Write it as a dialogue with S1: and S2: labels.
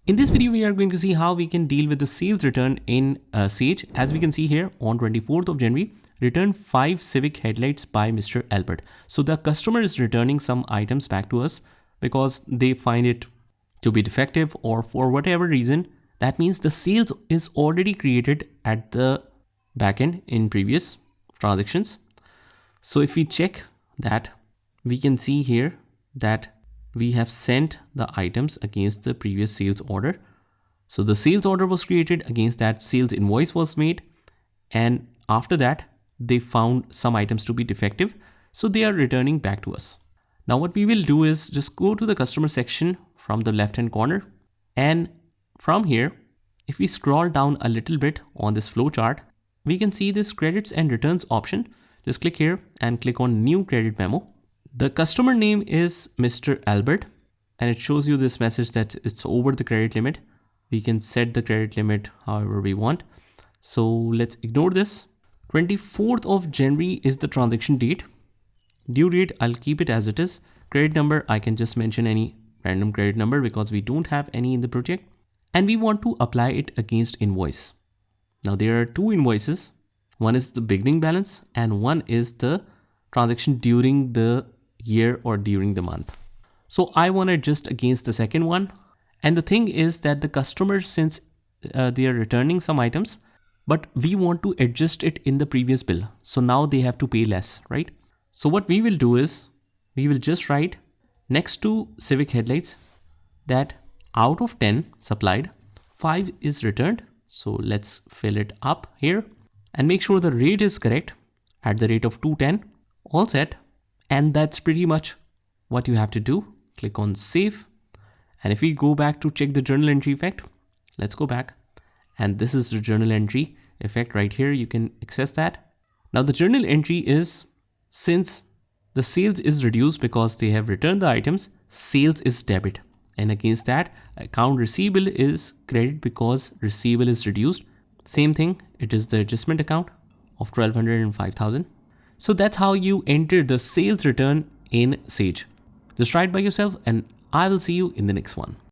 S1: In this video, we are going to see how we can deal with the sales return in Sage. As we can see here, on 24th of January, return 5 Civic headlights by Mr. Albert. So the customer is returning some items back to us because they find it to be defective or for whatever reason. That means the sales is already created at the backend in previous transactions. So if we check that, we can see here that we have sent the items against the previous sales order. So the sales order was created, against that sales invoice was made, and after that they found some items to be defective, so they are returning back to us. Now what we will do is just go to the customer section from the left hand corner, and from here, if we scroll down a little bit on this flow chart, we can see this credits and returns option. Just click here and click on new credit memo. The customer name is Mr. Albert, and it shows you this message that it's over the credit limit. We can set the credit limit however we want. So let's ignore this. 24th of January is the transaction date. Due date, I'll keep it as it is. Credit number, I can just mention any random credit number because we don't have any in the project. And we want to apply it against invoice. Now there are two invoices. One is the beginning balance and one is the transaction during the year or during the month. So I want to adjust against the second one. And the thing is that the customer, since they are returning some items, but we want to adjust it in the previous bill. So now they have to pay less, right? So what we will do is we will just write next to Civic headlights that out of 10 supplied, 5 is returned. So let's fill it up here and make sure the rate is correct at the rate of 210. All set. And that's pretty much what you have to do. Click on save. And if we go back to check the journal entry effect, let's go back. And this is the journal entry effect right here. You can access that. Now the journal entry is, since the sales is reduced because they have returned the items, sales is debit. And against that, account receivable is credit because receivable is reduced. Same thing, it is the adjustment account of 1200 and 5000. So that's how you enter the sales return in Sage. Just try it by yourself and I will see you in the next one.